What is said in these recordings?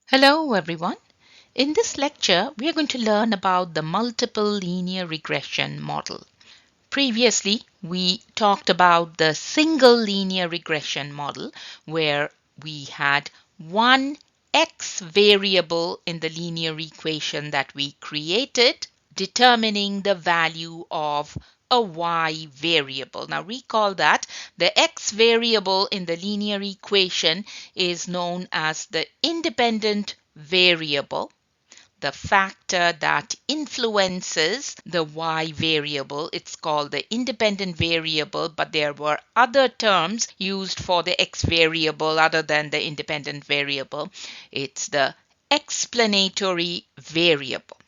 Hello everyone. In this lecture, we are going to learn about the multiple linear regression model. Previously, we talked about the single linear regression model where we had one x variable in the linear equation that we created, determining the value of a y variable. Now recall that the x variable in the linear equation is known as the independent variable, the factor that influences the y variable. It's called the independent variable, but there were other terms used for the x variable other than the independent variable. It's the explanatory variable.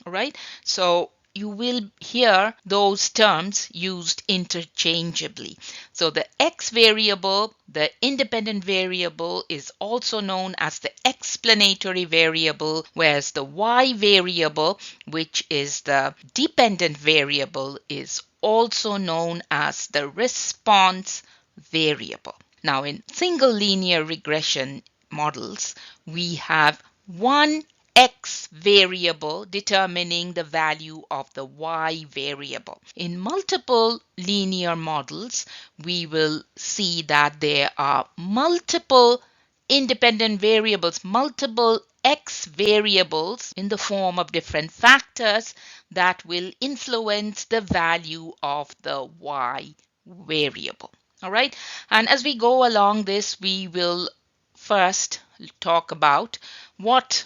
All right. So you will hear those terms used interchangeably. So the x variable, the independent variable, is also known as the explanatory variable, whereas the y variable, which is the dependent variable, is also known as the response variable. Now, in single linear regression models, we have one x variable determining the value of the y variable. In multiple linear models, we will see that there are multiple independent variables, multiple x variables in the form of different factors that will influence the value of the y variable. All right. And as we go along this, we will first talk about what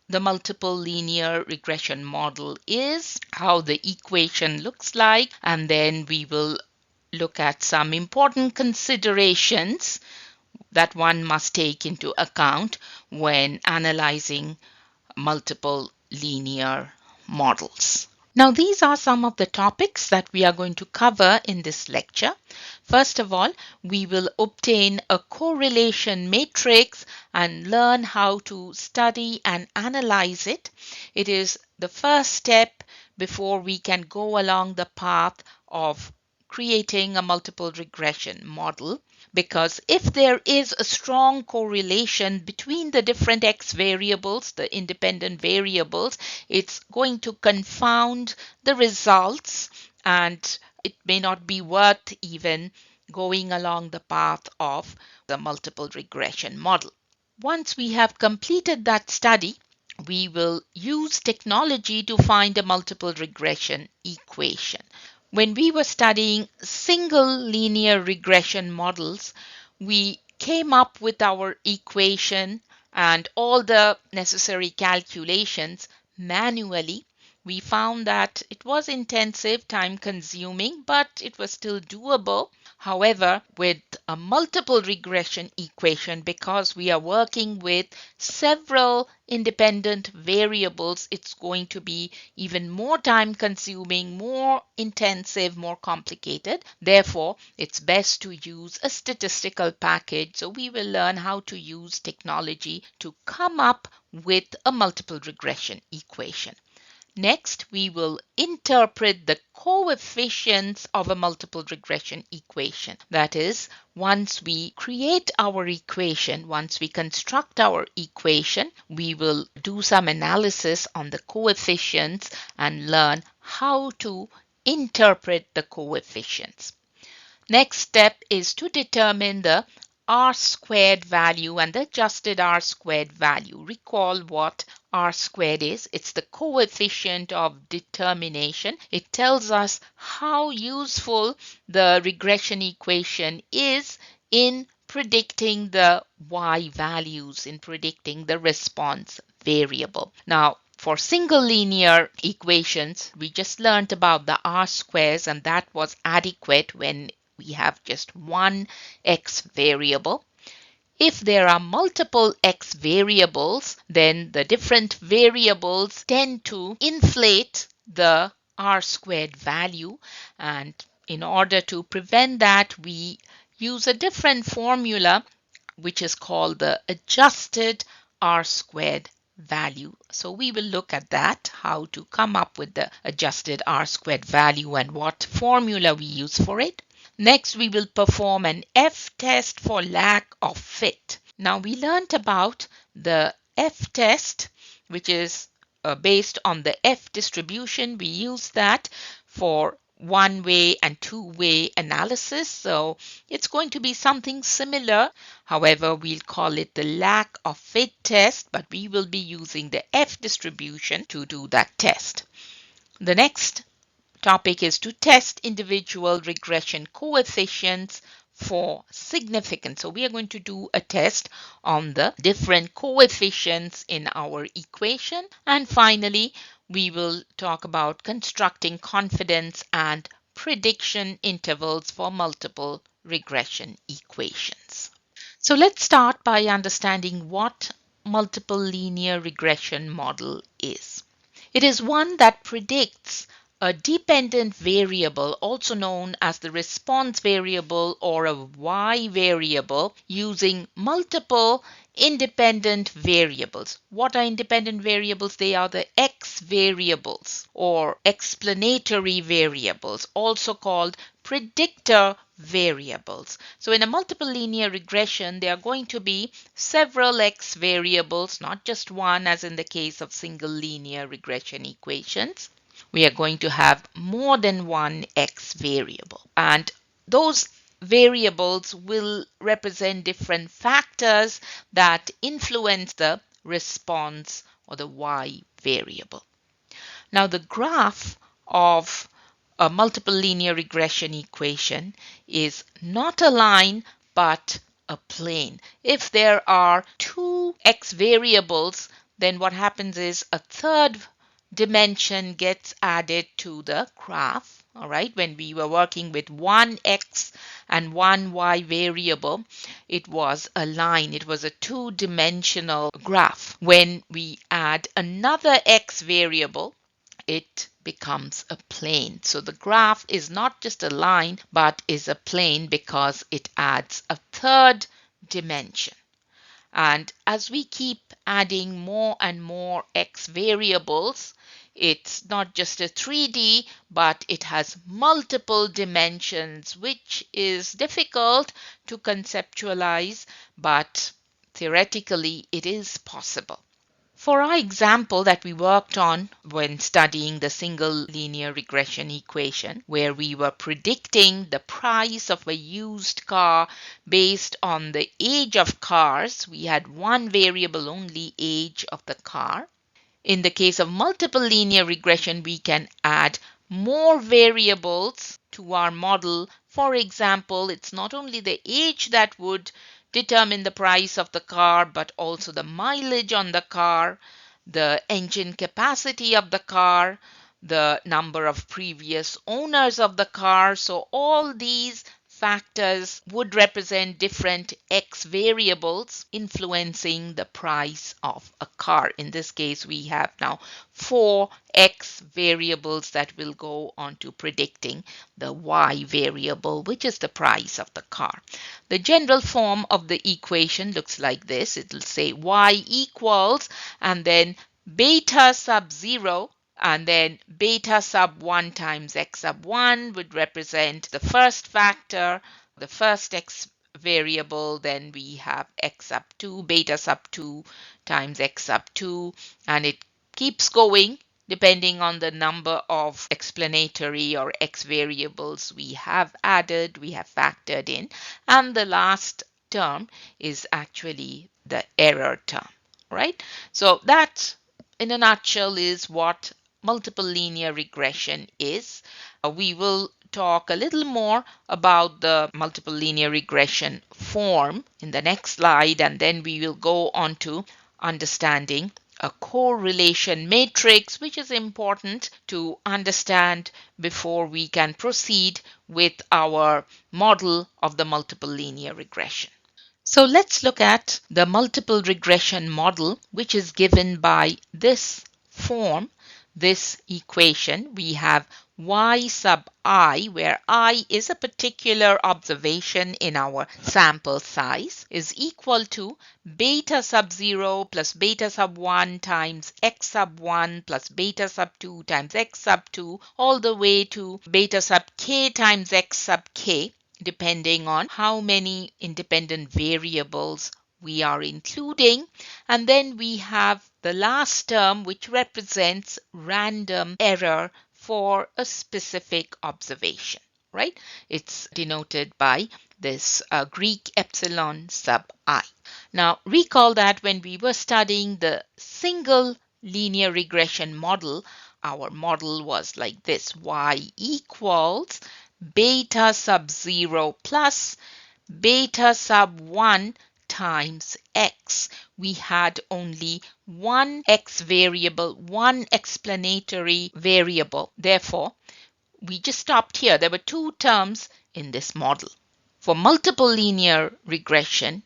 the multiple linear regression model is, how the equation looks like, and then we will look at some important considerations that one must take into account when analyzing multiple linear models. Now, these are some of the topics that we are going to cover in this lecture. First of all, we will obtain a correlation matrix and learn how to study and analyze it. It is the first step before we can go along the path of creating a multiple regression model, because if there is a strong correlation between the different x variables, the independent variables, it's going to confound the results and it may not be worth even going along the path of the multiple regression model. Once we have completed that study, we will use technology to find a multiple regression equation. When we were studying single linear regression models, we came up with our equation and all the necessary calculations manually. We found that it was intensive, time consuming, but it was still doable. However, with a multiple regression equation, because we are working with several independent variables, it's going to be even more time consuming, more intensive, more complicated. Therefore, it's best to use a statistical package. So we will learn how to use technology to come up with a multiple regression equation. Next, we will interpret the coefficients of a multiple regression equation. That is, once we create our equation, once we construct our equation, we will do some analysis on the coefficients and learn how to interpret the coefficients. Next step is to determine the R squared value and the adjusted R squared value. Recall what R squared is. It's the coefficient of determination. It tells us how useful the regression equation is in predicting the y values, in predicting the response variable. Now, for single linear equations, we just learned about the R squares, and that was adequate when we have just one x variable. If there are multiple x variables, then the different variables tend to inflate the R squared value. And in order to prevent that, we use a different formula, which is called the adjusted R squared value. So we will look at that, how to come up with the adjusted R squared value and what formula we use for it. Next, we will perform an F test for lack of fit. Now, we learned about the F-test, which is based on the F distribution. We use that for one-way and two-way analysis. So it's going to be something similar. However, we'll call it the lack of fit test, but we will be using the F distribution to do that test. The next topic is to test individual regression coefficients for significance. So we are going to do a test on the different coefficients in our equation. And finally, we will talk about constructing confidence and prediction intervals for multiple regression equations. So let's start by understanding what multiple linear regression model is. It is one that predicts a dependent variable, also known as the response variable or a y variable, using multiple independent variables. What are independent variables? They are the x variables or explanatory variables, also called predictor variables. So in a multiple linear regression, there are going to be several x variables, not just one as in the case of single linear regression equations. We are going to have more than one x variable. And those variables will represent different factors that influence the response or the y variable. Now, the graph of a multiple linear regression equation is not a line but a plane. If there are two x variables, then what happens is a third dimension gets added to the graph. All right, when we were working with one x and one y variable, it was a line. It was a two-dimensional graph. When we add another x variable, it becomes a plane. So the graph is not just a line, but is a plane because it adds a third dimension. And as we keep adding more and more x variables, it's not just a 3D, but it has multiple dimensions, which is difficult to conceptualize, but theoretically it is possible. For our example that we worked on when studying the single linear regression equation, where we were predicting the price of a used car based on the age of cars, we had one variable only, age of the car. In the case of multiple linear regression, we can add more variables to our model. For example, it's not only the age that would determine the price of the car, but also the mileage on the car, the engine capacity of the car, the number of previous owners of the car. So all these factors would represent different x variables influencing the price of a car. In this case, we have now four x variables that will go on to predicting the y variable, which is the price of the car. The general form of the equation looks like this. It will say y equals and then beta sub 0, and then beta sub 1 times x sub 1 would represent the first factor, the first x variable. Then we have x sub 2, beta sub 2 times x sub 2, and it keeps going depending on the number of explanatory or x variables we have added, we have factored in. And the last term is actually the error term, right? So that, in a nutshell, is what multiple linear regression is. We will talk a little more about the multiple linear regression form in the next slide, and then we will go on to understanding a correlation matrix, which is important to understand before we can proceed with our model of the multiple linear regression. So let's look at the multiple regression model, which is given by this form, this equation. We have y sub I, where I is a particular observation in our sample size, is equal to beta sub 0 plus beta sub 1 times x sub 1 plus beta sub 2 times x sub 2, all the way to beta sub k times x sub k, depending on how many independent variables we are including, and then we have the last term which represents random error for a specific observation, right? It's denoted by this Greek epsilon sub I. Now, recall that when we were studying the single linear regression model, our model was like this: y equals beta sub 0 plus beta sub 1 times x. We had only one x variable, one explanatory variable. Therefore, we just stopped here. There were two terms in this model. For multiple linear regression,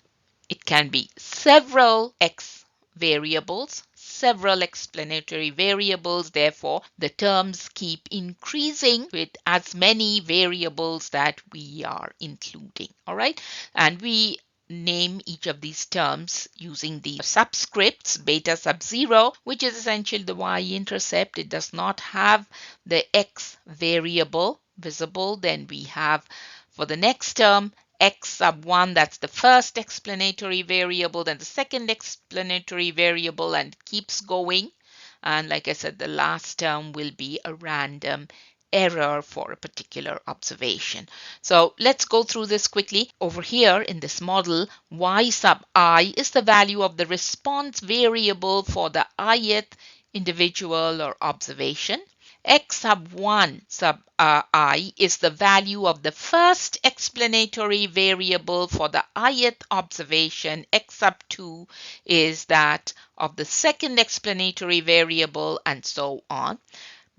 it can be several x variables, several explanatory variables. Therefore, the terms keep increasing with as many variables that we are including. All right. And we name each of these terms using the subscripts: beta sub 0, which is essentially the y-intercept. It does not have the x variable visible. Then we have, for the next term, x sub 1, that's the first explanatory variable, then the second explanatory variable, and it keeps going. And like I said, the last term will be a random error for a particular observation. So let's go through this quickly. Over here in this model, y sub I is the value of the response variable for the ith individual or observation. X sub 1 sub I is the value of the first explanatory variable for the ith observation. X sub 2 is that of the second explanatory variable, and so on.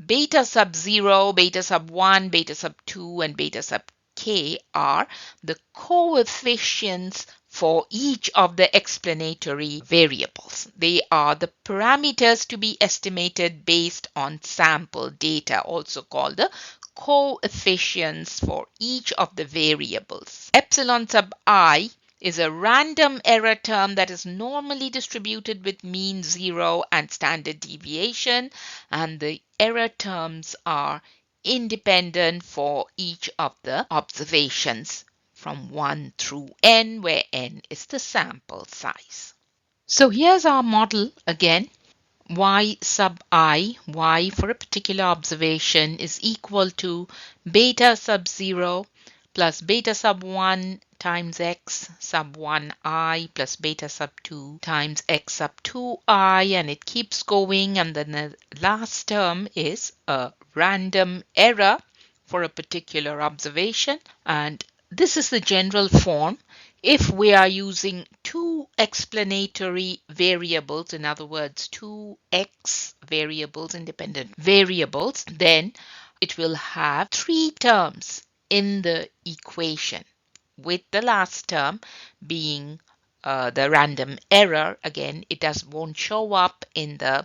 Beta sub 0, beta sub 1, beta sub 2, and beta sub k are the coefficients for each of the explanatory variables. They are the parameters to be estimated based on sample data, also called the coefficients for each of the variables. Epsilon sub I is a random error term that is normally distributed with mean 0 and standard deviation, and the error terms are independent for each of the observations from 1 through n, where n is the sample size. So here's our model again. Y sub I, y for a particular observation, is equal to beta sub 0 plus beta sub 1 times x sub 1I plus beta sub 2 times x sub 2I, and it keeps going, and then the last term is a random error for a particular observation. And this is the general form. If we are using two explanatory variables, in other words, two x variables, independent variables, then it will have three terms in the equation, with the last term being the random error. Again, it won't show up in the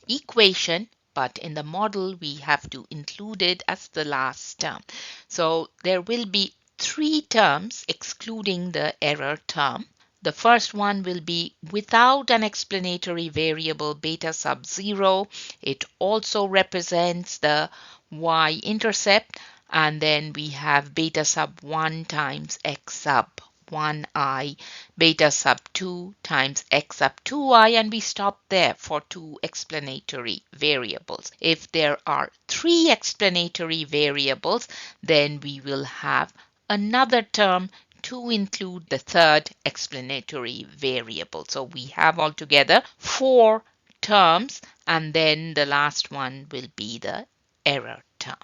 equation, but in the model we have to include it as the last term. So there will be three terms excluding the error term. The first one will be without an explanatory variable beta sub 0. It also represents the y-intercept. And then we have beta sub 1 times x sub 1I, beta sub 2 times x sub 2I, and we stop there for two explanatory variables. If there are three explanatory variables, then we will have another term to include the third explanatory variable. So we have altogether four terms, and then the last one will be the error term.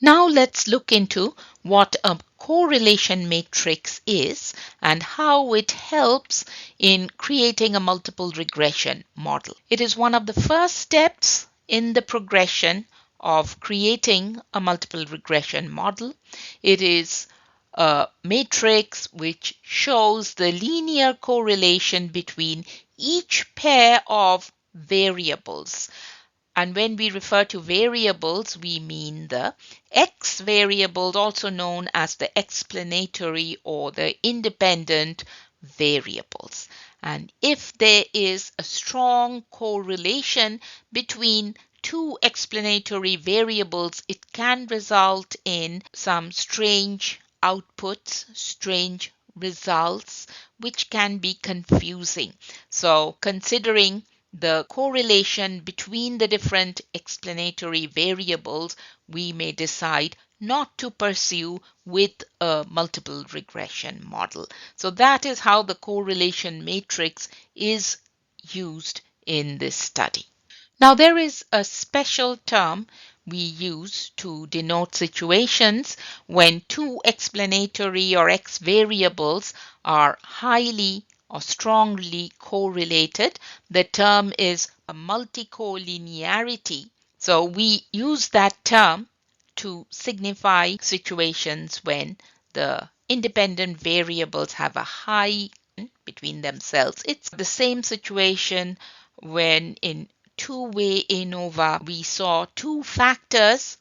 Now let's look into what a correlation matrix is and how it helps in creating a multiple regression model. It is one of the first steps in the progression of creating a multiple regression model. It is a matrix which shows the linear correlation between each pair of variables. And when we refer to variables, we mean the x variables, also known as the explanatory or the independent variables. And if there is a strong correlation between two explanatory variables, it can result in some strange outputs, strange results which can be confusing. So considering the correlation between the different explanatory variables, we may decide not to pursue with a multiple regression model. So that is how the correlation matrix is used in this study. Now, there is a special term we use to denote situations when two explanatory or X variables are highly or strongly correlated. The term is a multicollinearity. So we use that term to signify situations when the independent variables have a high between themselves. It's the same situation when in two-way ANOVA we saw two factors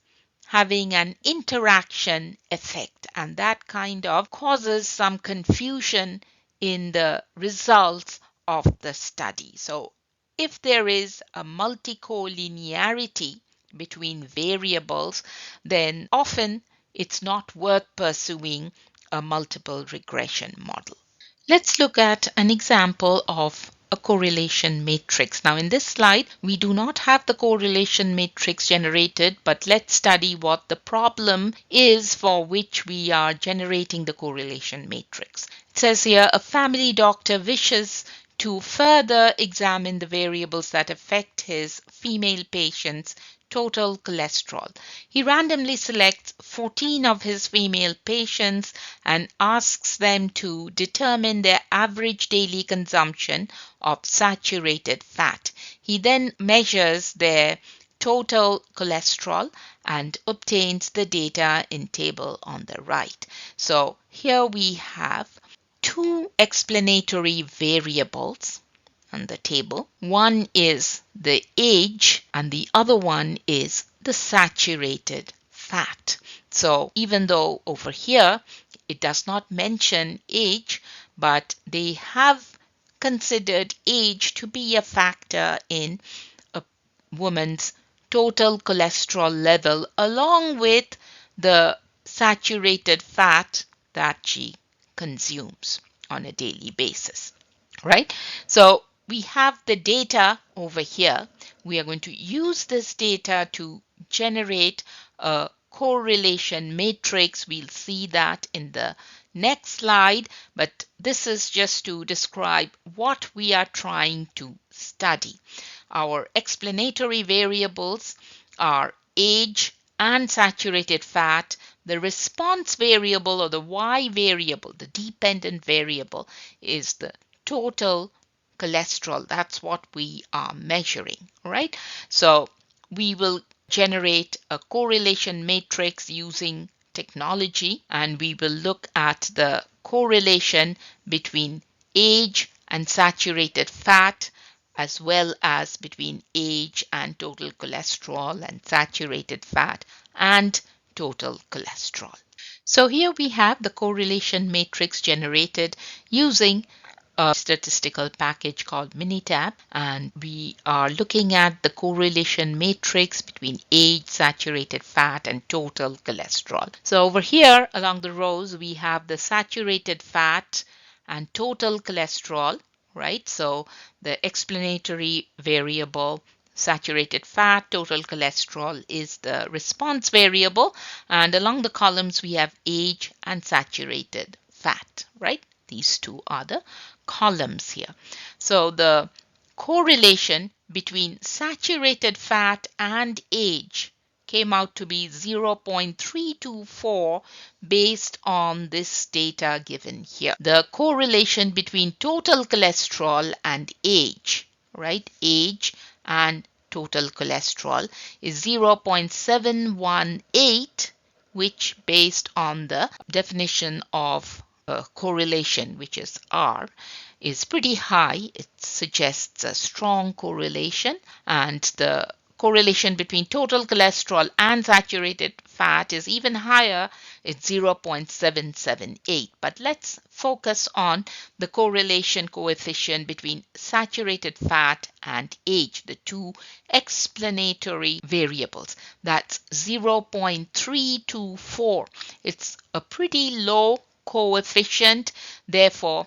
having an interaction effect, and that kind of causes some confusion in the results of the study. So if there is a multicollinearity between variables, then often it's not worth pursuing a multiple regression model. Let's look at an example of a correlation matrix. Now in this slide, we do not have the correlation matrix generated, but let's study what the problem is for which we are generating the correlation matrix. It says here, a family doctor wishes to further examine the variables that affect his female patient's total cholesterol. He randomly selects 14 of his female patients and asks them to determine their average daily consumption of saturated fat. He then measures their total cholesterol and obtains the data in table on the right. So here we have two explanatory variables on the table. One is the age and the other one is the saturated fat. So even though over here it does not mention age, but they have considered age to be a factor in a woman's total cholesterol level along with the saturated fat that she consumes on a daily basis, right? So we have the data over here. We are going to use this data to generate a correlation matrix. We'll see that in the next slide, but this is just to describe what we are trying to study. Our explanatory variables are age and saturated fat. The response variable or the Y variable, the dependent variable, is the total cholesterol. That's what we are measuring, right? So we will generate a correlation matrix using technology, and we will look at the correlation between age and saturated fat, as well as between age and total cholesterol and saturated fat and total cholesterol. So here we have the correlation matrix generated using a statistical package called Minitab, and we are looking at the correlation matrix between age, saturated fat, and total cholesterol. So over here along the rows we have the saturated fat and total cholesterol, right? So the explanatory variable saturated fat, total cholesterol is the response variable, and along the columns we have age and saturated fat, right? These two are the columns here. So the correlation between saturated fat and age came out to be 0.324 based on this data given here. The correlation between total cholesterol and age, right? Age and total cholesterol is 0.718, which based on the definition of correlation, which is R, is pretty high. It suggests a strong correlation, and the correlation between total cholesterol and saturated fat is even higher. It's 0.778. But let's focus on the correlation coefficient between saturated fat and age, the two explanatory variables. That's 0.324. It's a pretty low coefficient. Therefore,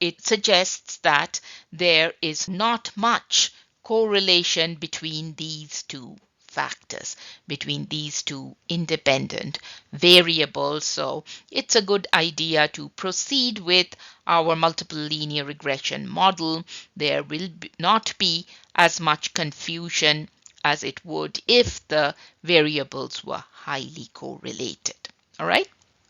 it suggests that there is not much correlation between these two factors, between these two independent variables. So it's a good idea to proceed with our multiple linear regression model. There will not be as much confusion as it would if the variables were highly correlated. All right.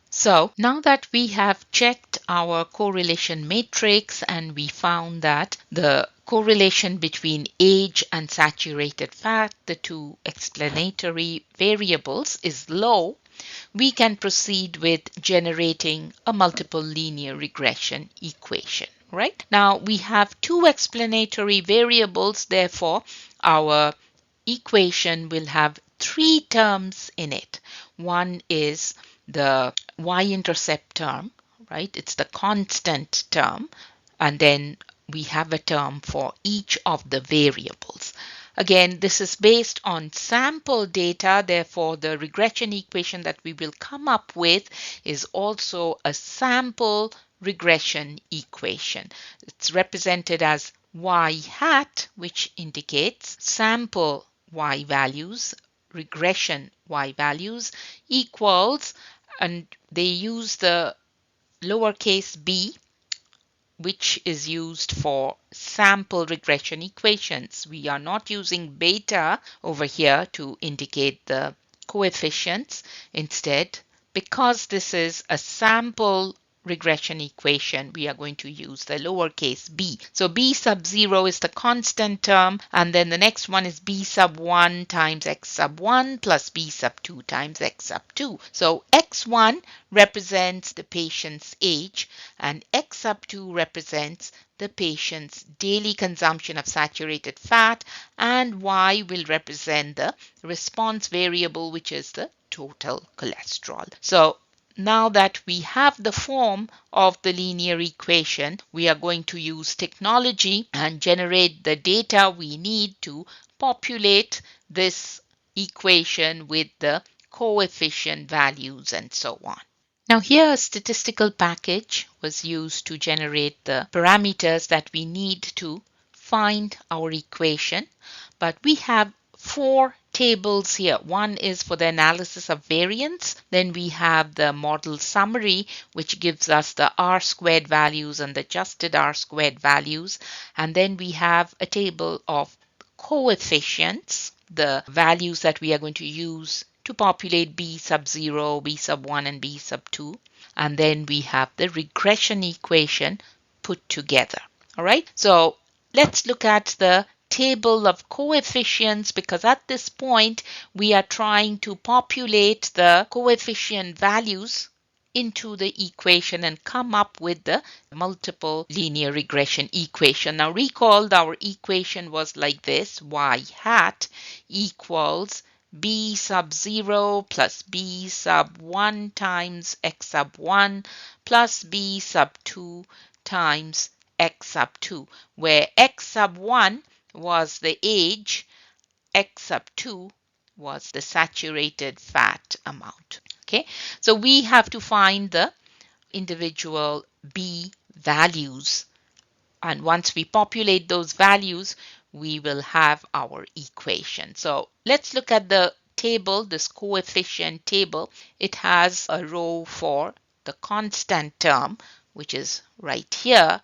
So now that we have checked our correlation matrix and we found that the correlation between age and saturated fat, the two explanatory variables, is low, we can proceed with generating a multiple linear regression equation. Right? Now we have two explanatory variables, therefore our equation will have three terms in it. One is the y-intercept term, right? It's the constant term. And then we have a term for each of the variables. Again, this is based on sample data. Therefore, the regression equation that we will come up with is also a sample regression equation. It's represented as y hat, which indicates sample y values, regression y values, equals, and they use the lowercase b, which is used for sample regression equations. We are not using beta over here to indicate the coefficients. Instead, because this is a sample regression equation, we are going to use the lowercase b. So b sub 0 is the constant term, and then the next one is b sub 1 times x sub 1 plus b sub 2 times x sub 2. So x1 represents the patient's age and x sub 2 represents the patient's daily consumption of saturated fat, and y will represent the response variable, which is the total cholesterol. So now that we have the form of the linear equation, we are going to use technology and generate the data we need to populate this equation with the coefficient values and so on. Now here a statistical package was used to generate the parameters that we need to find our equation, but we have four tables here. One is for the analysis of variance. Then we have the model summary, which gives us the R squared values and the adjusted R squared values. And then we have a table of coefficients, the values that we are going to use to populate B sub 0, B sub 1, and B sub 2. And then we have the regression equation put together. All right. So let's look at the table of coefficients, because at this point we are trying to populate the coefficient values into the equation and come up with the multiple linear regression equation. Now recall our equation was like this: y hat equals b sub 0 plus b sub 1 times x sub 1 plus b sub 2 times x sub 2, where x sub 1 was the age, x sub 2 was the saturated fat amount. Okay, so we have to find the individual B values, and once we populate those values, we will have our equation. So let's look at the table, this coefficient table. It has a row for the constant term, which is right here.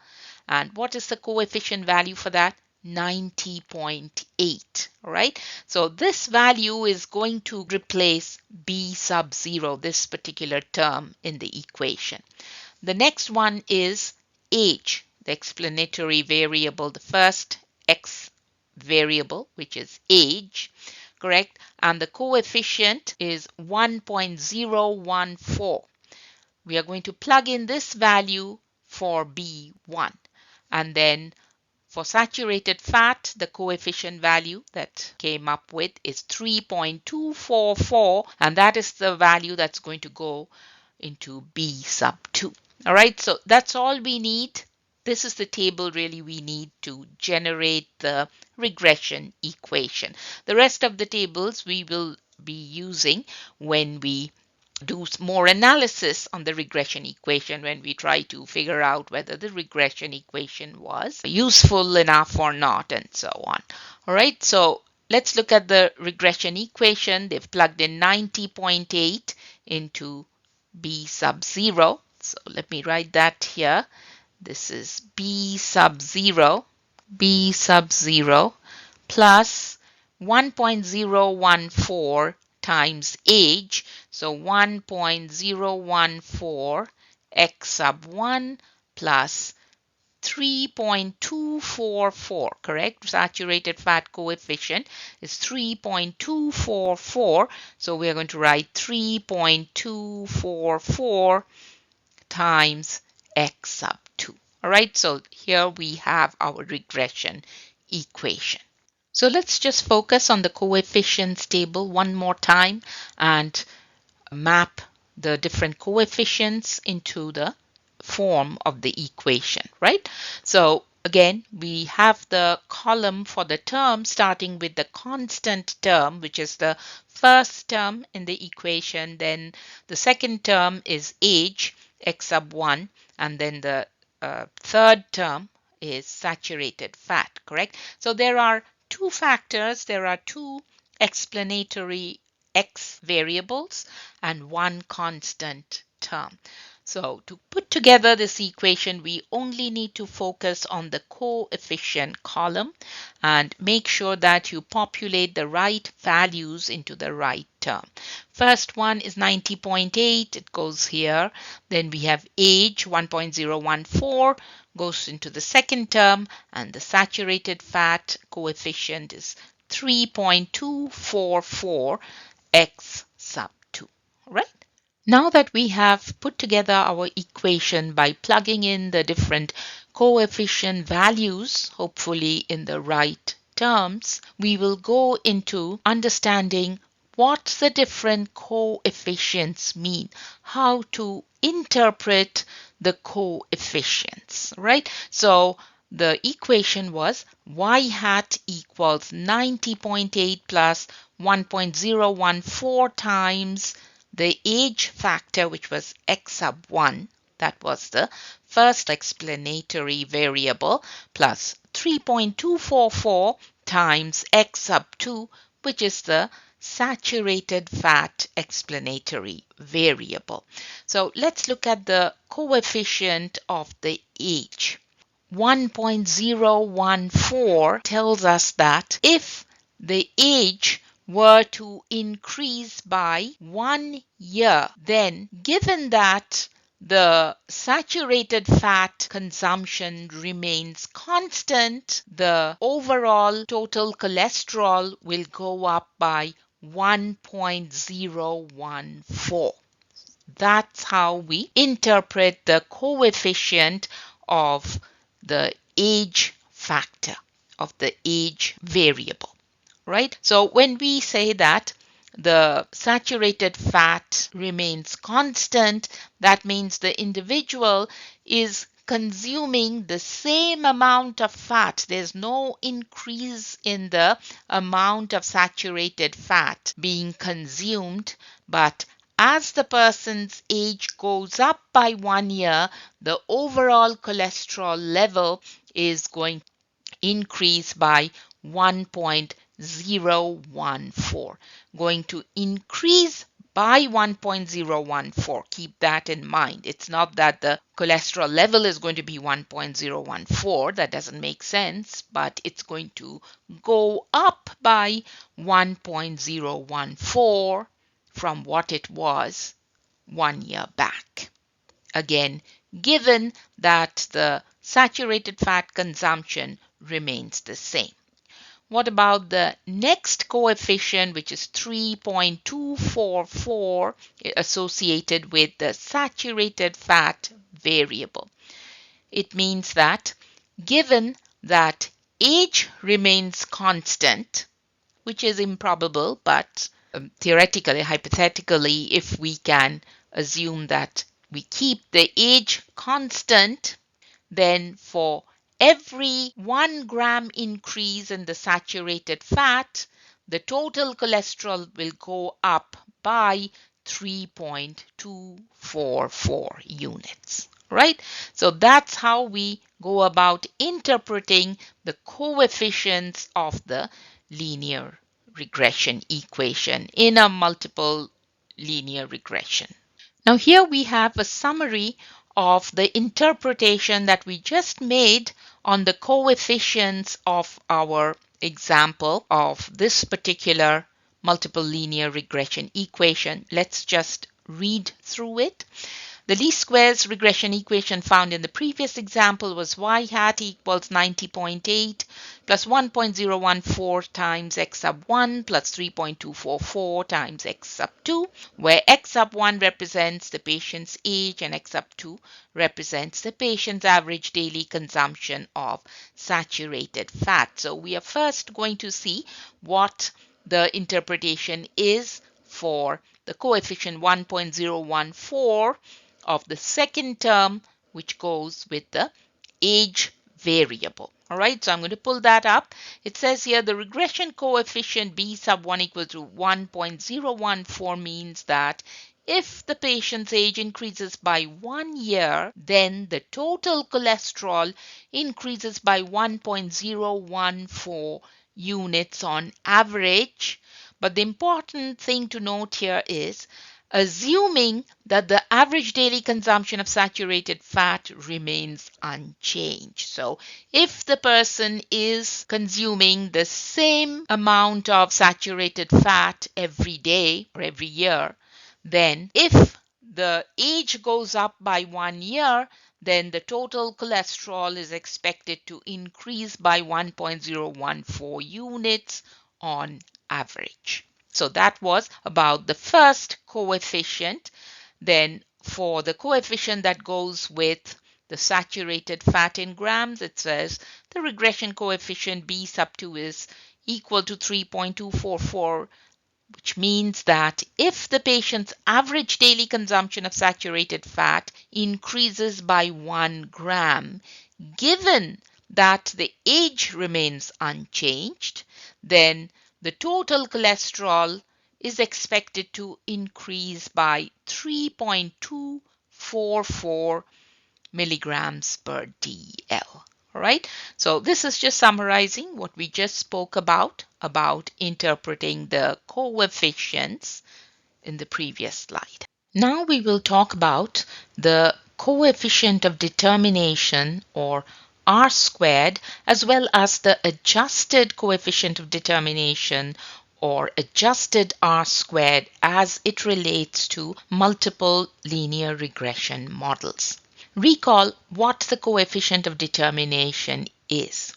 And what is the coefficient value for that? 90.8. All right. So this value is going to replace B sub 0, this particular term in the equation. The next one is age, the explanatory variable, the first X variable, which is age, correct? And the coefficient is 1.014. We are going to plug in this value for B1. And then for saturated fat, the coefficient value that came up with is 3.244, and that is the value that's going to go into B sub 2. All right, so that's all we need. This is the table really we need to generate the regression equation. The rest of the tables we will be using when we do more analysis on the regression equation when we try to figure out whether the regression equation was useful enough or not, and so on. All right, so let's look at the regression equation. They've plugged in 90.8 into b sub 0. So let me write that here. This is b sub 0 plus 1.014 times age. So 1.014 x sub 1 plus 3.244, correct? Saturated fat coefficient is 3.244. So we're going to write 3.244 times x sub 2. All right, so here we have our regression equation. So let's just focus on the coefficients table one more time and map the different coefficients into the form of the equation, right? So again, we have the column for the term starting with the constant term, which is the first term in the equation. Then the second term is age, x sub 1, and then the third term is saturated fat, correct? So there are two factors, there are two explanatory x variables and one constant term. So to put together this equation, we only need to focus on the coefficient column and make sure that you populate the right values into the right term. First one is 90.8, it goes here. Then we have age 1.014 goes into the second term, and the saturated fat coefficient is 3.244 x sub 2, right? Now that we have put together our equation by plugging in the different coefficient values, hopefully in the right terms, we will go into understanding what the different coefficients mean, how to interpret the coefficients, right? So the equation was y hat equals 90.8 plus 1.014 times the age factor, which was x sub 1, that was the first explanatory variable, plus 3.244 times x sub 2, which is the saturated fat explanatory variable. So let's look at the coefficient of the age. 1.014 tells us that if the age were to increase by 1 year, then given that the saturated fat consumption remains constant, the overall total cholesterol will go up by 1.014. That's how we interpret the coefficient of the age factor, of the age variable, right? So when we say that the saturated fat remains constant, that means the individual is consuming the same amount of fat. There's no increase in the amount of saturated fat being consumed, but as the person's age goes up by 1 year, the overall cholesterol level is going to increase by 1.014. Going to increase by 1.014. Keep that in mind. It's not that the cholesterol level is going to be 1.014. That doesn't make sense, but it's going to go up by 1.014 from what it was 1 year back. Again, given that the saturated fat consumption remains the same. What about the next coefficient, which is 3.244 associated with the saturated fat variable? It means that given that age remains constant, which is improbable, but theoretically, hypothetically, if we can assume that we keep the age constant, then for every 1 gram increase in the saturated fat, the total cholesterol will go up by 3.244 units, right? So that's how we go about interpreting the coefficients of the linear regression equation in a multiple linear regression. Now here we have a summary of the interpretation that we just made on the coefficients of our example of this particular multiple linear regression equation. Let's just read through it. The least squares regression equation found in the previous example was y hat equals 90.8 plus 1.014 times x sub 1 plus 3.244 times x sub 2, where x sub 1 represents the patient's age and x sub 2 represents the patient's average daily consumption of saturated fat. So we are first going to see what the interpretation is for the coefficient 1.014 of the second term, which goes with the age variable. All right, so I'm going to pull that up. It says here the regression coefficient b sub 1 equal to 1.014 means that if the patient's age increases by 1 year, then the total cholesterol increases by 1.014 units on average. But the important thing to note here is assuming that the average daily consumption of saturated fat remains unchanged. So if the person is consuming the same amount of saturated fat every day or every year, then if the age goes up by 1 year, then the total cholesterol is expected to increase by 1.014 units on average. So that was about the first coefficient. Then for the coefficient that goes with the saturated fat in grams, it says the regression coefficient B sub 2 is equal to 3.244, which means that if the patient's average daily consumption of saturated fat increases by 1 gram, given that the age remains unchanged, then the total cholesterol is expected to increase by 3.244 milligrams per DL. All right, so this is just summarizing what we just spoke about interpreting the coefficients in the previous slide. Now we will talk about the coefficient of determination, or R squared, as well as the adjusted coefficient of determination, or adjusted R squared, as it relates to multiple linear regression models. Recall what the coefficient of determination is.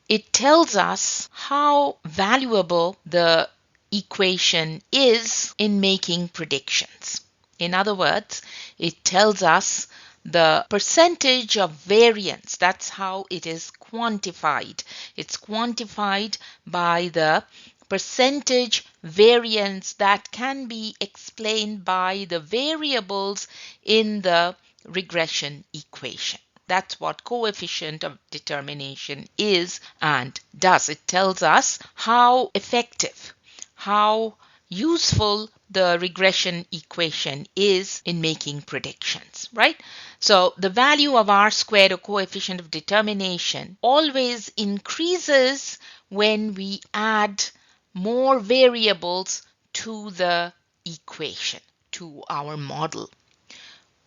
It tells us how valuable the equation is in making predictions. In other words, it tells us the percentage of variance. That's how it is quantified. It's quantified by the percentage variance that can be explained by the variables in the regression equation. That's what coefficient of determination is and does. It tells us how effective, how useful the regression equation is in making predictions, right? So the value of R squared, or coefficient of determination, always increases when we add more variables to the equation, to our model.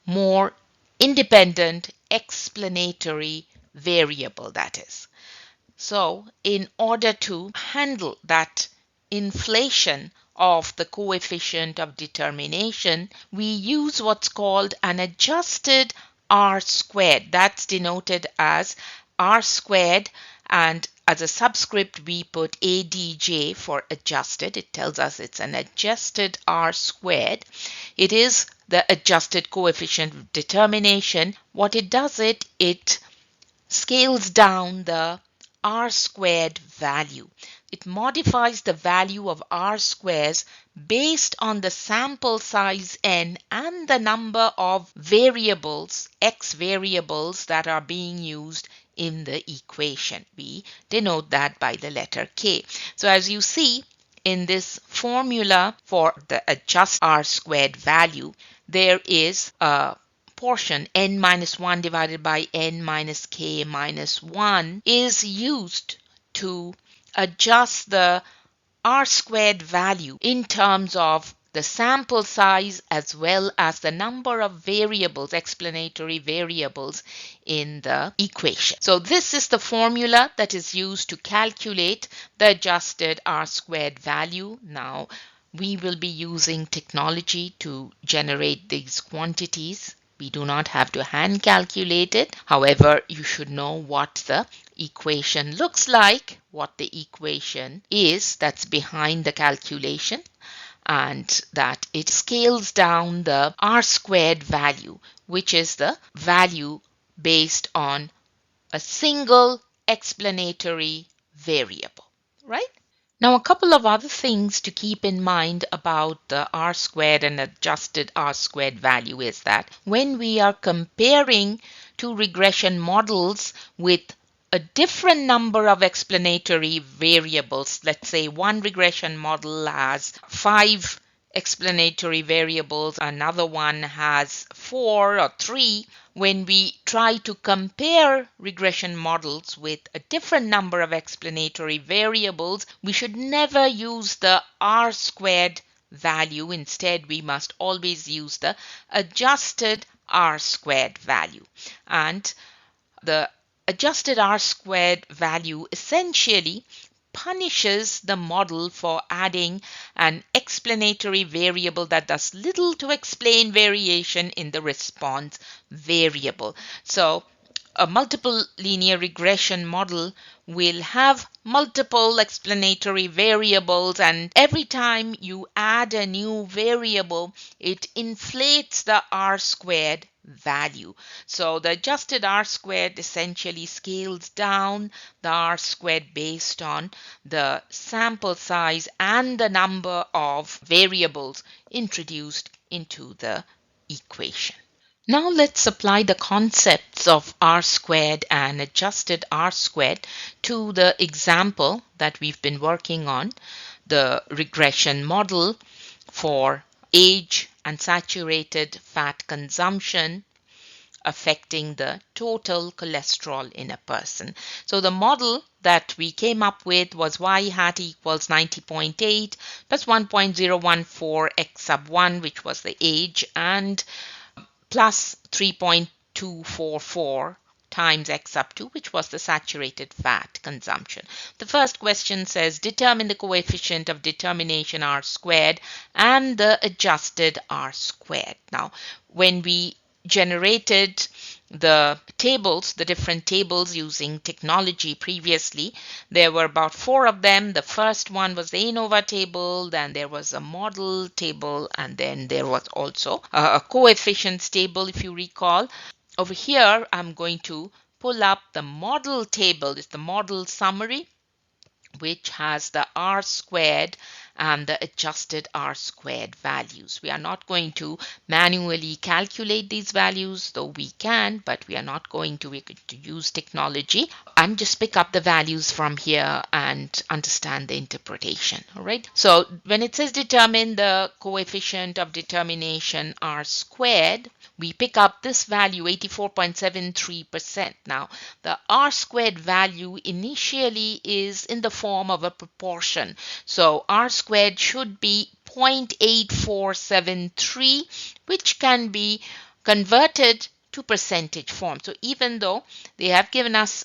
More independent explanatory variable, that is. So in order to handle that inflation of the coefficient of determination, we use what's called an adjusted R squared. That's denoted as R squared, and as a subscript we put ADJ for adjusted. It tells us it's an adjusted R squared. It is the adjusted coefficient of determination. What it does, it scales down the R squared value. It modifies the value of R squares based on the sample size n and the number of variables, x variables, that are being used in the equation. We denote that by the letter K. So as you see, in this formula for the adjust r squared value, there is a portion n minus 1 divided by n minus k minus 1 is used to adjust the r squared value in terms of the sample size as well as the number of variables, explanatory variables in the equation. So this is the formula that is used to calculate the adjusted r squared value. Now we will be using technology to generate these quantities. We do not have to hand calculate it. However, you should know what the equation looks like, what the equation is that's behind the calculation, and that it scales down the r squared value, which is the value based on a single explanatory variable, right? Now, a couple of other things to keep in mind about the r squared and adjusted r squared value is that when we are comparing two regression models with a different number of explanatory variables, let's say one regression model has 5 explanatory variables, another one has 4 or 3. When we try to compare regression models with a different number of explanatory variables, we should never use the r squared value. Instead, we must always use the adjusted r squared value. And the adjusted r squared value essentially punishes the model for adding an explanatory variable that does little to explain variation in the response variable. So a multiple linear regression model will have multiple explanatory variables, and every time you add a new variable, it inflates the r squared value. So the adjusted r squared essentially scales down the r squared based on the sample size and the number of variables introduced into the equation. Now let's apply the concepts of r squared and adjusted r squared to the example that we've been working on, the regression model for age and saturated fat consumption affecting the total cholesterol in a person. So the model that we came up with was y hat equals 90.8 plus 1.014 x sub 1, which was the age, and plus 3.244 times x up 2, which was the saturated fat consumption. The first question says determine the coefficient of determination r squared and the adjusted r squared. Now, when we generated the tables, the different tables using technology previously, there were about 4 of them. The first one was the ANOVA table, then there was a model table, and then there was also a coefficients table, if you recall. Over here, I'm going to pull up the model table. It's the model summary, which has the r squared and the adjusted r squared values. We are not going to manually calculate these values, though we can, but we are not going to. We're going to use technology and just pick up the values from here and understand the interpretation. All right. So when it says determine the coefficient of determination r squared, we pick up this value 84.73%. Now, the r squared value initially is in the form of a proportion. So r squared should be 0.8473, which can be converted to percentage form. So even though they have given us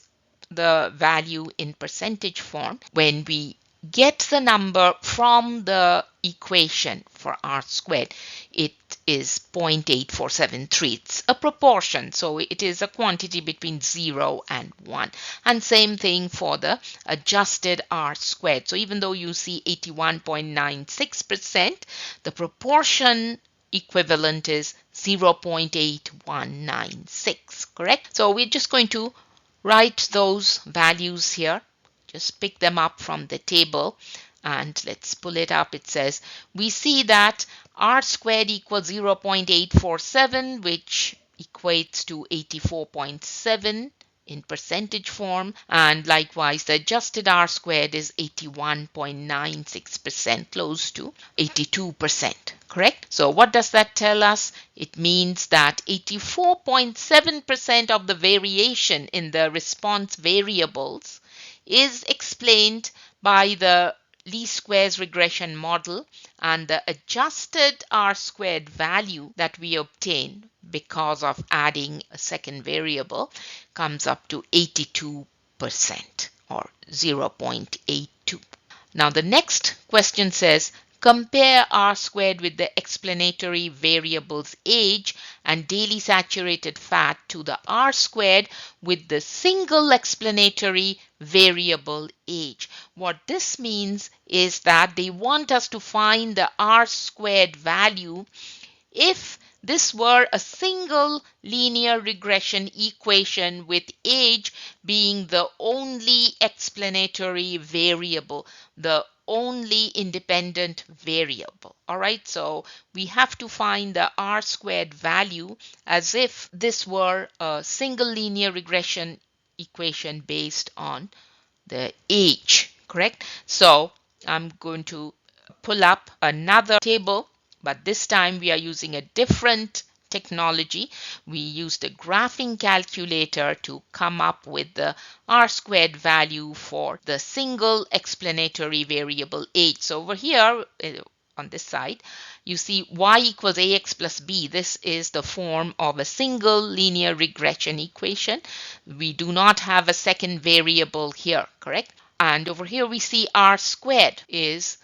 the value in percentage form, when we get the number from the equation for r squared, it is 0.8473. It's a proportion, so it is a quantity between 0 and 1. And same thing for the adjusted r squared. So even though you see 81.96%, the proportion equivalent is 0.8196, correct? So we're just going to write those values here. Just pick them up from the table and let's pull it up. It says we see that r squared equals 0.847, which equates to 84.7 in percentage form, and likewise the adjusted R squared is 81.96%, close to 82%. Correct? So what does that tell us? It means that 84.7% of the variation in the response variables is explained by the least squares regression model, and the adjusted R squared value that we obtain because of adding a second variable comes up to 82% or 0.82. Now the next question says, compare R squared with the explanatory variables age and daily saturated fat to the R squared with the single explanatory variable age. What this means is that they want us to find the R squared value if this were a single linear regression equation with age being the only explanatory variable, the only independent variable. All right, so we have to find the R squared value as if this were a single linear regression equation based on the age, correct? So I'm going to pull up another table, but this time we are using a different technology. We used a graphing calculator to come up with the R squared value for the single explanatory variable age. So over here on this side, you see y equals ax plus b. This is the form of a single linear regression equation. We do not have a second variable here, correct? And over here we see R squared is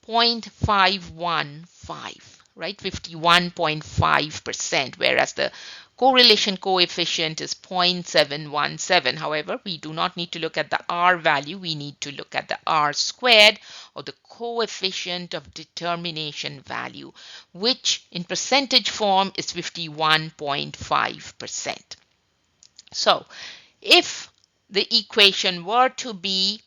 0.515, right? 51.5%, whereas the correlation coefficient is 0.717. However, we do not need to look at the R value. We need to look at the R squared, or the coefficient of determination value, which in percentage form is 51.5%. So if the equation were to be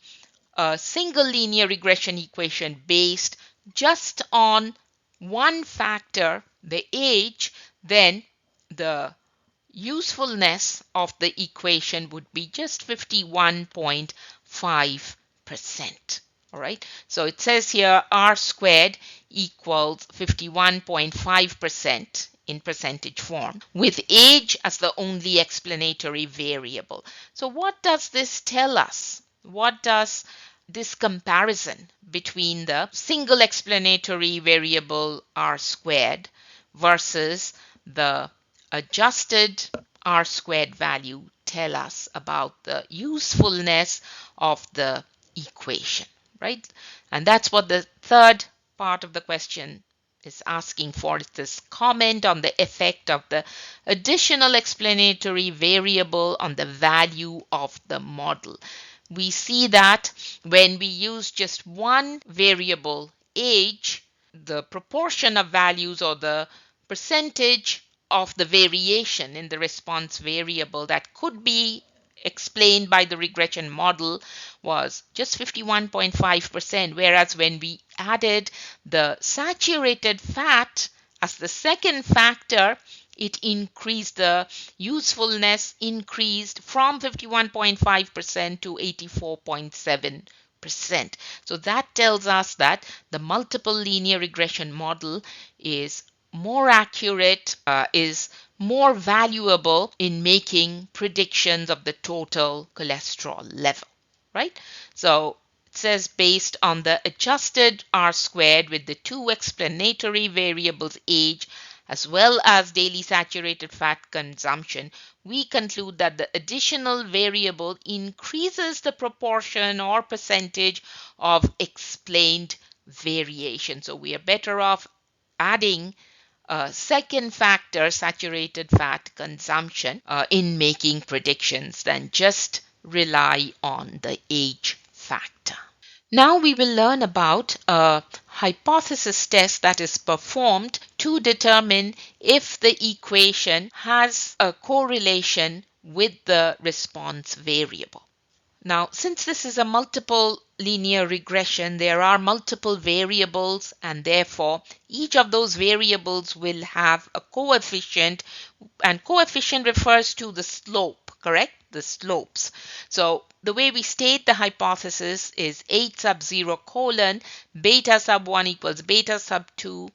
a single linear regression equation based just on one factor, the age, then the usefulness of the equation would be just 51.5%. All right, so it says here R squared equals 51.5% in percentage form, with age as the only explanatory variable. So what does this tell us? What does this comparison between the single explanatory variable R squared versus the adjusted R squared value tell us about the usefulness of the equation, right? And that's what the third part of the question is asking for. It's this comment on the effect of the additional explanatory variable on the value of the model. We see that when we use just one variable, age, the proportion of values or the percentage of the variation in the response variable that could be explained by the regression model was just 51.5%, whereas when we added the saturated fat as the second factor, it increased, the usefulness increased from 51.5% to 84.7%. So that tells us that the multiple linear regression model is more accurate, is more valuable in making predictions of the total cholesterol level, right? So it says based on the adjusted R squared with the two explanatory variables age as well as daily saturated fat consumption, we conclude that the additional variable increases the proportion or percentage of explained variation. So we are better off adding a second factor, saturated fat consumption, in making predictions than just rely on the age factor. Now we will learn about a hypothesis test that is performed to determine if the equation has a correlation with the response variable. Now, since this is a multiple linear regression, there are multiple variables, and therefore each of those variables will have a coefficient, and coefficient refers to the slope, correct? The slopes. So the way we state the hypothesis is H sub 0 colon beta sub 1 equals beta sub 2.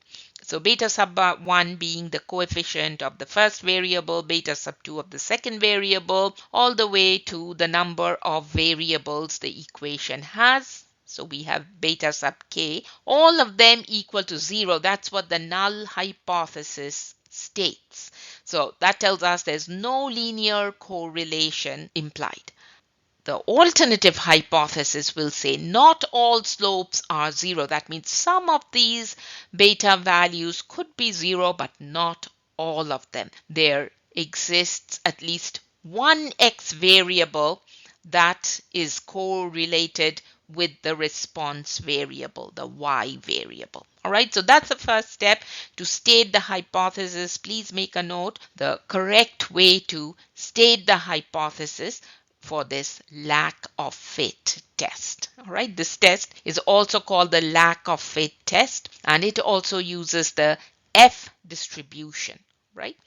So beta sub 1 being the coefficient of the first variable, beta sub 2 of the second variable, all the way to the number of variables the equation has. So we have beta sub k, all of them equal to 0. That's what the null hypothesis states. So that tells us there's no linear correlation implied. The alternative hypothesis will say not all slopes are 0. That means some of these beta values could be 0, but not all of them. There exists at least one x variable that is correlated with the response variable, the y variable. All right, so that's the first step to state the hypothesis. Please make a note. The correct way to state the hypothesis for this lack of fit test. All right, this test is also called the lack of fit test, and it also uses the F distribution, right?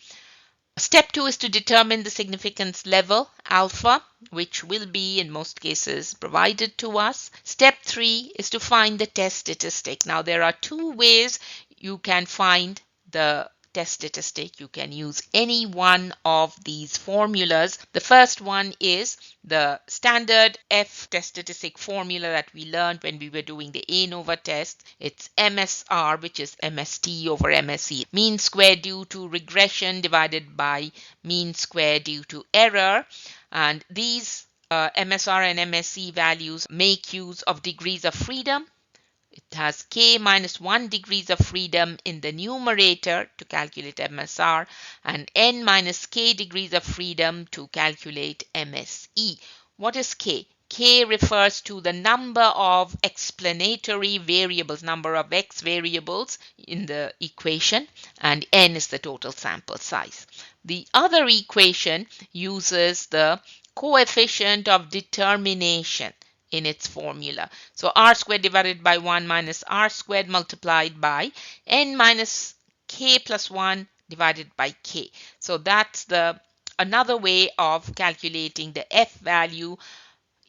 Step 2 is to determine the significance level, alpha, which will be in most cases provided to us. Step 3 is to find the test statistic. Now there are two ways you can find the test statistic. You can use any one of these formulas. The first one is the standard F test statistic formula that we learned when we were doing the ANOVA test. It's MSR, which is MST over MSE, mean square due to regression divided by mean square due to error. And these MSR and MSE values make use of degrees of freedom. It has k minus 1 degrees of freedom in the numerator to calculate MSR and n minus k degrees of freedom to calculate MSE. What is k? K refers to the number of explanatory variables, number of x variables in the equation, and n is the total sample size. The other equation uses the coefficient of determination in its formula. So r squared divided by 1 minus r squared multiplied by n minus k plus 1 divided by k. So that's the another way of calculating the f value.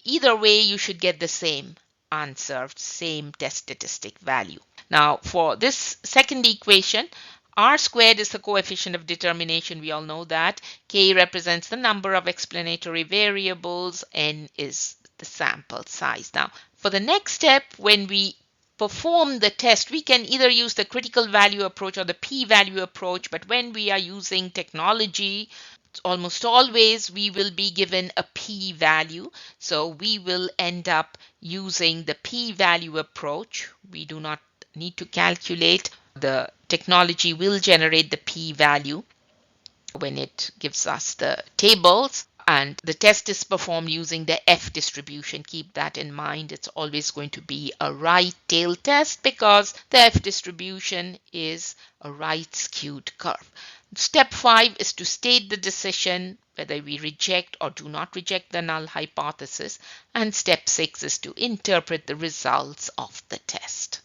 Either way, you should get the same answer, same test statistic value. Now for this second equation, r squared is the coefficient of determination. We all know that. K represents the number of explanatory variables. N is the sample size. Now, for the next step, when we perform the test, we can either use the critical value approach or the p-value approach. But when we are using technology, almost always we will be given a p-value. So we will end up using the p-value approach. We do not need to calculate. The technology will generate the p-value when it gives us the tables, and the test is performed using the F distribution. Keep that in mind. It's always going to be a right tail test because the F distribution is a right skewed curve. Step 5 is to state the decision whether we reject or do not reject the null hypothesis, and step 6 is to interpret the results of the test.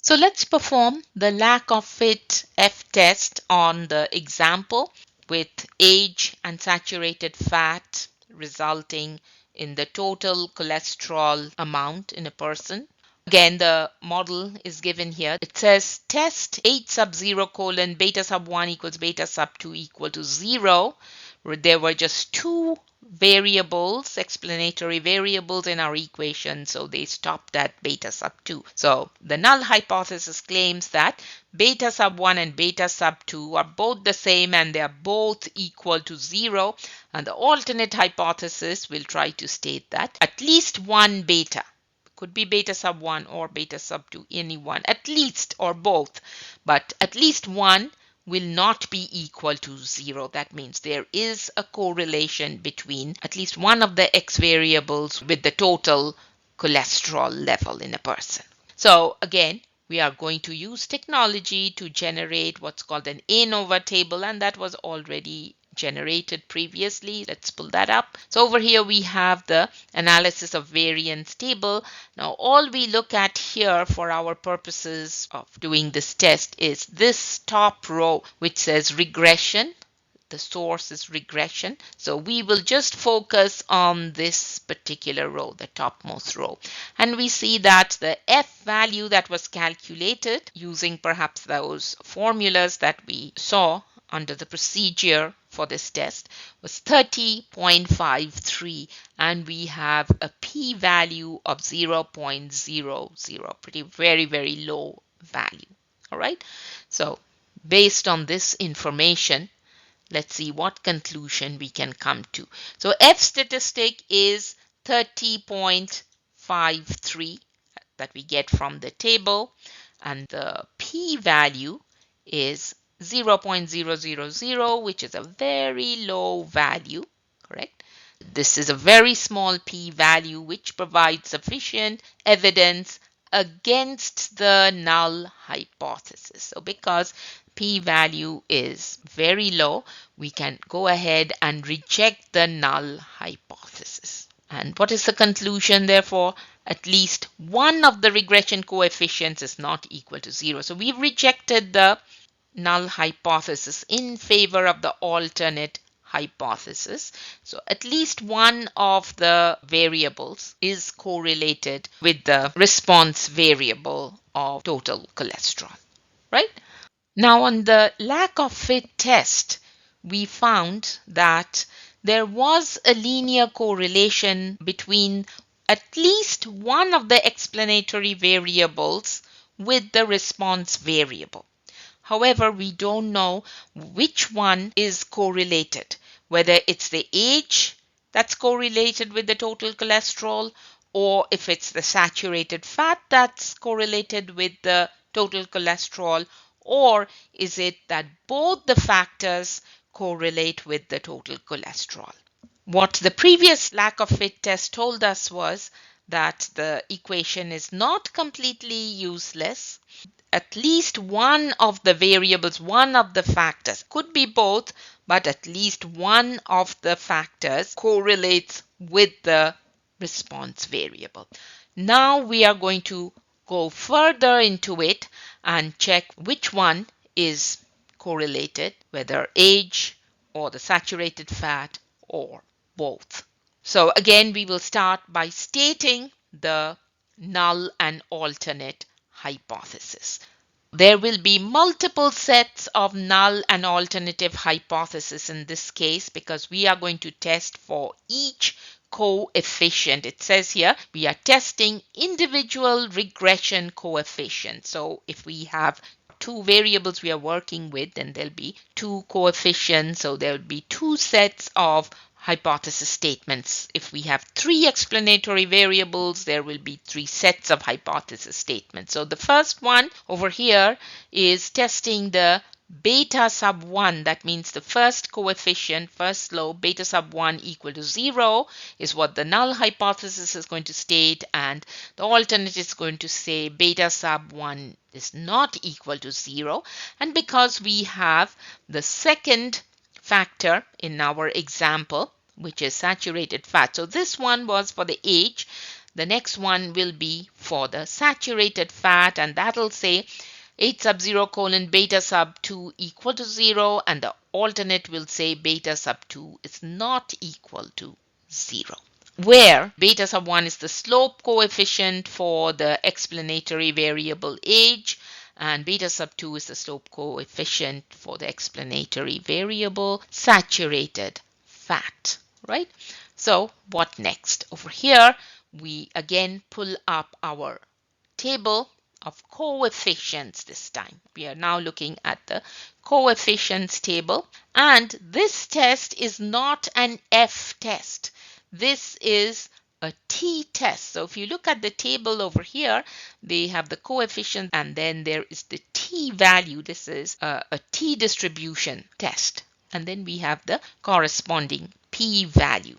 So let's perform the lack of fit F test on the example with age and saturated fat resulting in the total cholesterol amount in a person. Again, the model is given here. It says test H sub 0 colon beta sub 1 equals beta sub 2 equal to 0. There were just two variables, explanatory variables in our equation, so they stopped at beta sub 2. So the null hypothesis claims that beta sub 1 and beta sub 2 are both the same and they are both equal to 0. And the alternate hypothesis will try to state that at least one beta, could be beta sub 1 or beta sub 2, any one, at least or both, but at least one will not be equal to 0. That means there is a correlation between at least one of the x variables with the total cholesterol level in a person. So again, we are going to use technology to generate what's called an ANOVA table, and that was already generated previously. Let's pull that up. So over here we have the analysis of variance table. Now all we look at here for our purposes of doing this test is this top row which says regression. the source is regression. So we will just focus on this particular row, the topmost row. And we see that the F value that was calculated using perhaps those formulas that we saw under the procedure for this test was 30.53, and we have a p-value of 0.00, pretty very low value. All right, so based on this information, let's see what conclusion we can come to. So F statistic is 30.53 that we get from the table, and the p-value is 0.000, which is a very low value, correct? This is a very small p-value which provides sufficient evidence against the null hypothesis. So because p-value is very low, we can go ahead and reject the null hypothesis. And what is the conclusion, therefore? At least one of the regression coefficients is not equal to 0. So we've rejected the null hypothesis in favor of the alternate hypothesis. So at least one of the variables is correlated with the response variable of total cholesterol, right? Now, on the lack of fit test, we found that there was a linear correlation between at least one of the explanatory variables with the response variable. However, we don't know which one is correlated, whether it's the age that's correlated with the total cholesterol, or if it's the saturated fat that's correlated with the total cholesterol, or is it that both the factors correlate with the total cholesterol. What the previous lack of fit test told us was that the equation is not completely useless. At least one of the variables, one of the factors, could be both, but at least one of the factors correlates with the response variable. Now we are going to go further into it and check which one is correlated, whether age or the saturated fat or both. So again, we will start by stating the null and alternate hypothesis. There will be multiple sets of null and alternative hypothesis in this case because we are going to test for each coefficient. It says here we are testing individual regression coefficients. So if we have two variables we are working with, then there'll be two coefficients. So there will be two sets of hypothesis statements. If we have three explanatory variables, there will be three sets of hypothesis statements. So the first one over here is testing the beta sub 1. That means the first coefficient, first slope, beta sub 1 equal to 0 is what the null hypothesis is going to state, and the alternate is going to say beta sub 1 is not equal to 0. And because we have the second factor in our example, which is saturated fat. So this one was for the age. The next one will be for the saturated fat, and that'll say H sub 0 colon beta sub 2 equal to 0, and the alternate will say beta sub 2 is not equal to 0. Where beta sub 1 is the slope coefficient for the explanatory variable age, and beta sub 2 is the slope coefficient for the explanatory variable saturated fat, right? So what next? Over here, we again pull up our table of coefficients this time. We are now looking at the coefficients table, and this test is not an F test. This is a t test. So if you look at the table over here, they have the coefficient and then there is the t value. This is a t distribution test. And then we have the corresponding p value.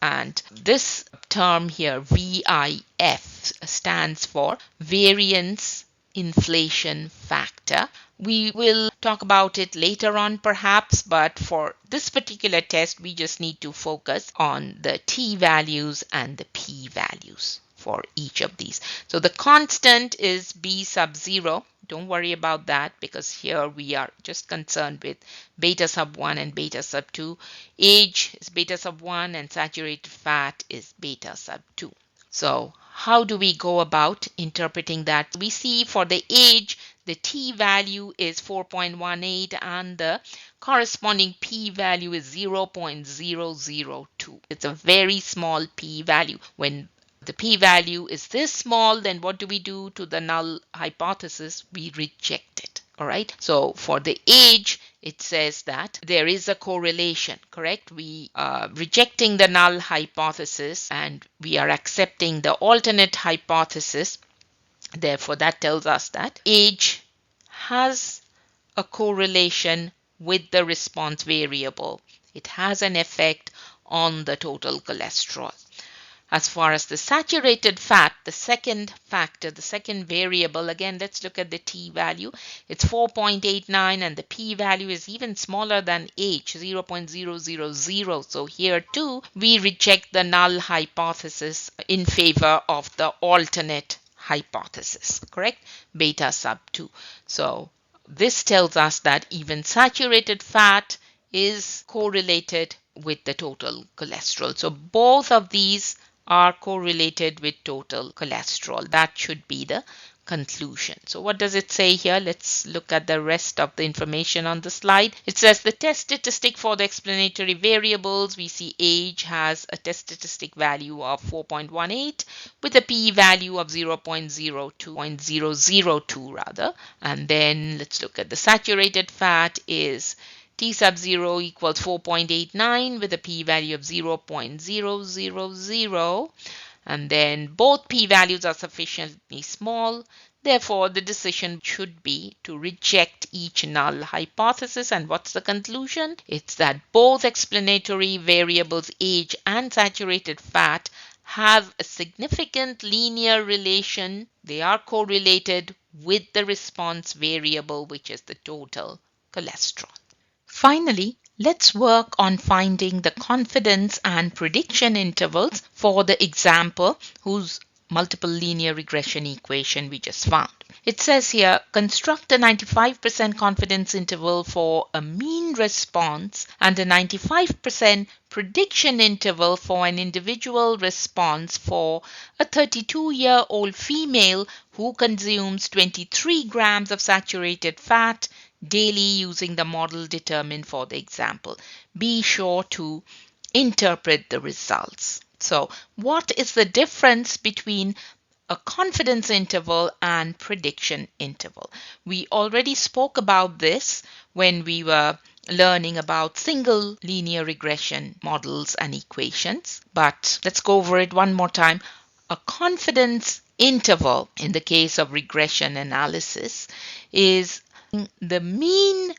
And this term here, VIF, stands for variance inflation factor. We will talk about it later on perhaps, but for this particular test, we just need to focus on the t values and the p values for each of these. So the constant is b sub 0, Don't worry about that because here we are just concerned with beta sub 1 and beta sub 2. Age is beta sub 1 and saturated fat is beta sub 2. So how do we go about interpreting that? We see for the age, the t value is 4.18 and the corresponding p value is 0.002. It's a very small p value. When the p-value is this small, then what do we do to the null hypothesis? We reject it. All right. So for the age, it says that there is a correlation, correct? We are rejecting the null hypothesis and we are accepting the alternate hypothesis. Therefore, that tells us that age has a correlation with the response variable. It has an effect on the total cholesterol. As far as the saturated fat, the second factor, the second variable, again, let's look at the t value. It's 4.89 and the p value is even smaller than h, 0.000. So here too, we reject the null hypothesis in favor of the alternate hypothesis, correct? Beta sub 2. So this tells us that even saturated fat is correlated with the total cholesterol. So both of these are correlated with total cholesterol. That should be the conclusion. So what does it say here? Let's look at the rest of the information on the slide. It says the test statistic for the explanatory variables. We see age has a test statistic value of 4.18 with a p-value of 0.02 rather. And then let's look at the saturated fat is T sub 0 equals 4.89 with a p-value of 0.000, and then both p-values are sufficiently small. Therefore, the decision should be to reject each null hypothesis. And what's the conclusion? It's that both explanatory variables, age and saturated fat, have a significant linear relation. They are correlated with the response variable, which is the total cholesterol. Finally, let's work on finding the confidence and prediction intervals for the example whose multiple linear regression equation we just found. It says here, construct a 95% confidence interval for a mean response and a 95% prediction interval for an individual response for a 32-year-old female who consumes 23 grams of saturated fat daily using the model determined for the example. Be sure to interpret the results. So, what is the difference between a confidence interval and prediction interval? We already spoke about this when we were learning about single linear regression models and equations, but let's go over it one more time. A confidence interval in the case of regression analysis is the mean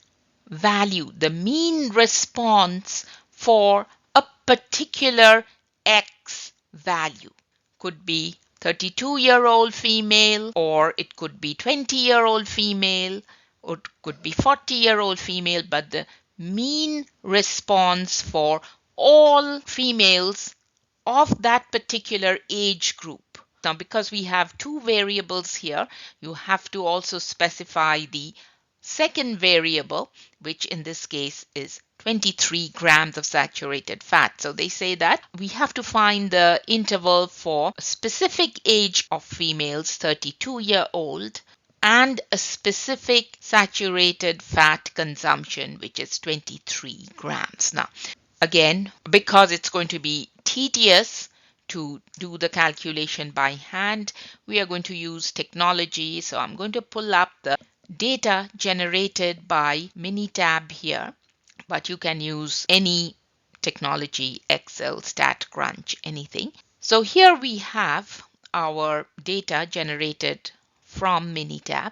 value, the mean response for a particular X value. Could be 32-year-old female, or it could be 20-year-old female, or it could be 40-year-old female, but the mean response for all females of that particular age group. Now, because we have two variables here, you have to also specify the second variable, which in this case is 23 grams of saturated fat. So they say that we have to find the interval for a specific age of females, 32-year-old, and a specific saturated fat consumption, which is 23 grams. Now, again, because it's going to be tedious to do the calculation by hand, we are going to use technology. So I'm going to pull up the data generated by Minitab here, but you can use any technology, Excel, StatCrunch, anything. So here we have our data generated from Minitab.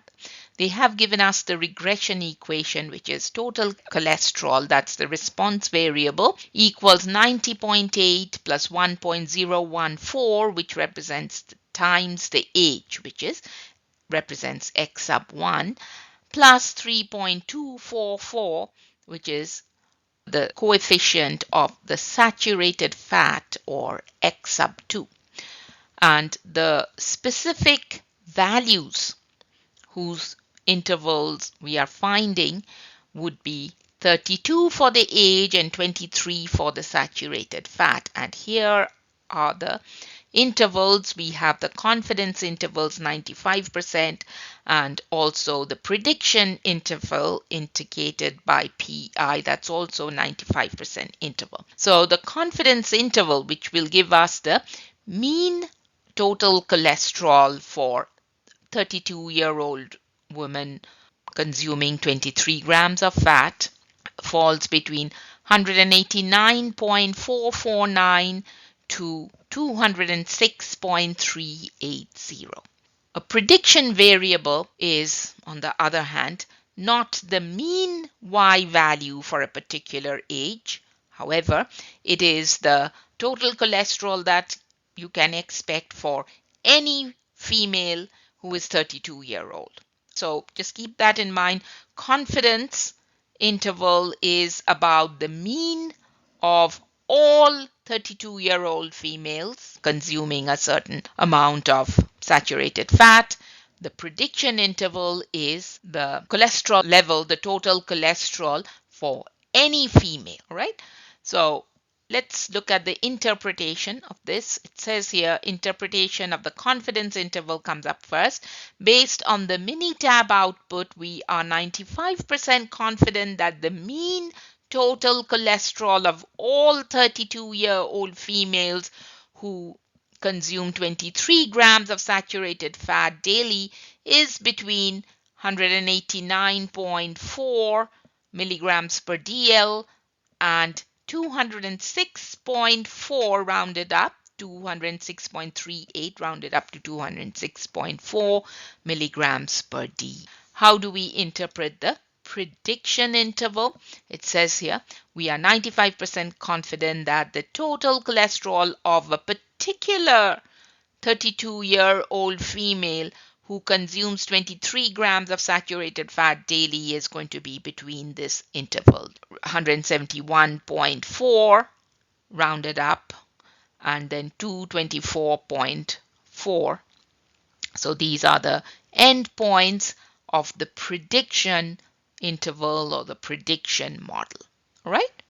They have given us the regression equation, which is total cholesterol, that's the response variable, equals 90.8 plus 1.014, which represents times the age, which is represents X sub 1, plus 3.244, which is the coefficient of the saturated fat, or X sub 2. And the specific values whose intervals we are finding would be 32 for the age and 23 for the saturated fat. And here are the intervals. We have the confidence intervals 95% and also the prediction interval indicated by PI, that's also 95% interval. So the confidence interval, which will give us the mean total cholesterol for 32-year-old woman consuming 23 grams of fat, falls between 189.449 to 206.380. A prediction variable is, on the other hand, not the mean Y value for a particular age. However, it is the total cholesterol that you can expect for any female who is 32-year-old. So just keep that in mind. Confidence interval is about the mean of all 32-year-old females consuming a certain amount of saturated fat. The prediction interval is the cholesterol level, the total cholesterol for any female, right? So let's look at the interpretation of this. It says here, interpretation of the confidence interval comes up first. Based on the Minitab output, we are 95% confident that the mean total cholesterol of all 32-year-old females who consume 23 grams of saturated fat daily is between 189.4 milligrams per DL and 206.4 rounded up, 206.38 rounded up to 206.4 milligrams per D. How do we interpret the prediction interval? It says here, we are 95% confident that the total cholesterol of a particular 32-year-old female who consumes 23 grams of saturated fat daily is going to be between this interval, 171.4 rounded up and then 224.4. So these are the endpoints of the prediction interval or the prediction model. All right.